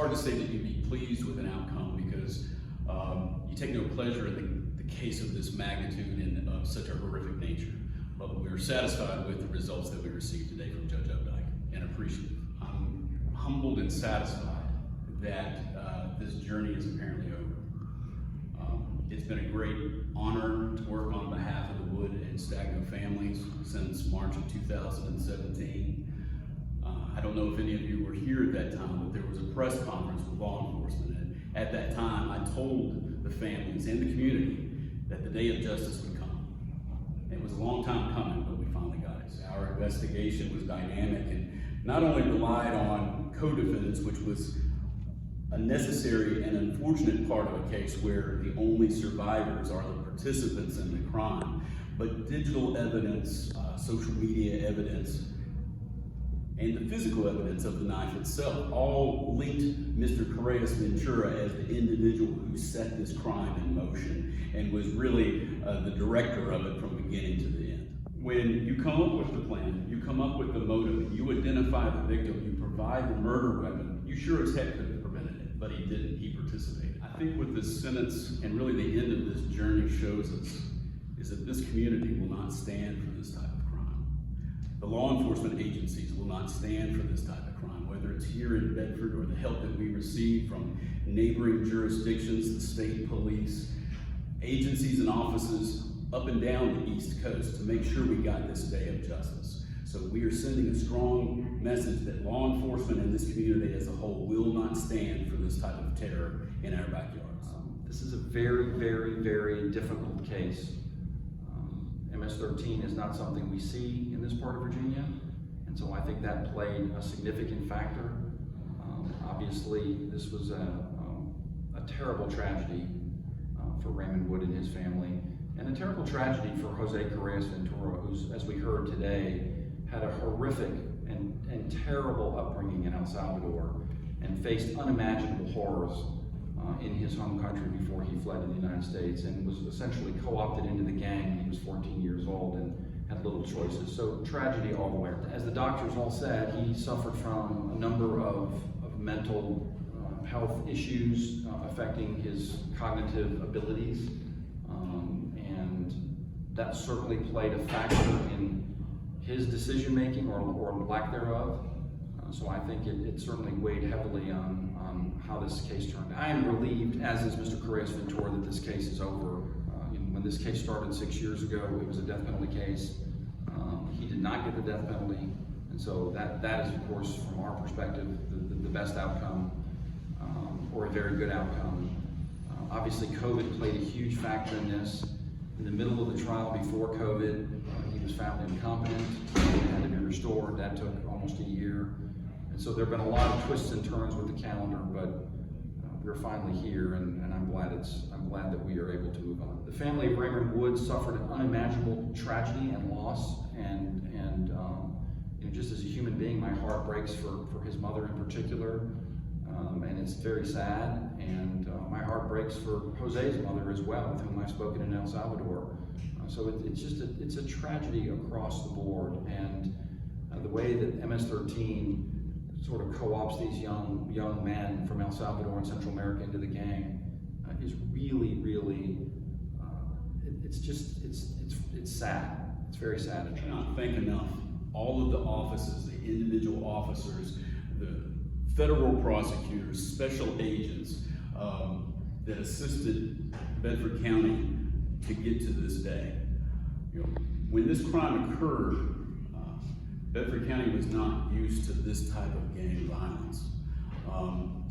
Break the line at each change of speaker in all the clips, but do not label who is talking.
hard to say that you'd be pleased with an outcome because you take no pleasure in the case of this magnitude and of such a horrific nature. But we're satisfied with the results that we received today from Judge Updike and appreciative. I'm humbled and satisfied that this journey is apparently over. It's been a great honor to work on behalf of the Wood and Stagno families since March of 2017. I don't know if any of you were here at that time, but there was a press conference with law enforcement, and at that time I told the families and the community that the day of justice would come. It was a long time coming, but we finally got it. Our investigation was dynamic and not only relied on co-defendants, which was a necessary and unfortunate part of a case where the only survivors are the participants in the crime, but digital evidence, social media evidence, and the physical evidence of the knife itself all linked Mr. Correas Ventura as the individual who set this crime in motion and was really the director of it from beginning to the end. When you come up with the plan, you come up with the motive, you identify the victim, you provide the murder weapon, you sure as heck could have prevented it, but he didn't, he participated. I think what this sentence and really the end of this journey shows us is that this community will not stand for this type of crime. The law enforcement agencies will not stand for this type of crime, whether it's here in Bedford or the help that we receive from neighboring jurisdictions, the state police, agencies and offices up and down the East Coast to make sure we got this day of justice. So we are sending a strong message that law enforcement and this community as a whole will not stand for this type of terror in our backyards.
This is a very, very, very difficult case. MS-13 is not something we see in this part of Virginia, and so I think that played a significant factor. Obviously, this was a terrible tragedy for Raymond Wood and his family, and a terrible tragedy for Jose Correas Ventura, who's, as we heard today, had a horrific and terrible upbringing in El Salvador and faced unimaginable horrors in his home country before he fled to the United States and was essentially co-opted into the gang when he was 14 years old and had little choices. So tragedy all the way. As the doctors all said, he suffered from a number of mental health issues affecting his cognitive abilities, and that certainly played a factor in his decision-making or lack thereof. So I think it certainly weighed heavily on how this case turned out. I am relieved, as is Mr. Correas Ventura, that this case is over. When this case started 6 years ago, it was a death penalty case. He did not get the death penalty, and so that is, of course, from our perspective, the best outcome, or a very good outcome. Obviously, COVID played a huge factor in this. In the middle of the trial before COVID, he was found incompetent and had to be restored. That took almost a year. And so there have been a lot of twists and turns with the calendar, but we're finally here, and I'm glad that we are able to move on. The family of Raymond Wood suffered an unimaginable tragedy and loss, and just as a human being, my heart breaks for his mother in particular, and it's very sad. And my heart breaks for Jose's mother as well, with whom I've spoken in El Salvador. So it's a tragedy across the board, and the way that MS-13 sort of co-ops these young men from El Salvador and Central America into the gang is really, really, it's sad. It's very sad.
I cannot thank enough all of the offices, the individual officers, the federal prosecutors, special agents that assisted Bedford County to get to this day. When this crime occurred, Bedford County was not used to this type of gang violence.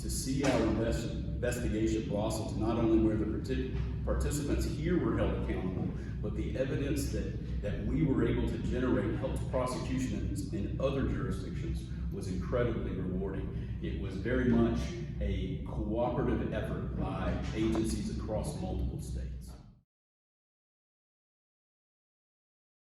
To see our investigation blossom to not only where the participants here were held accountable, but the evidence that we were able to generate helped prosecution in other jurisdictions was incredibly rewarding. It was very much a cooperative effort by agencies across multiple states.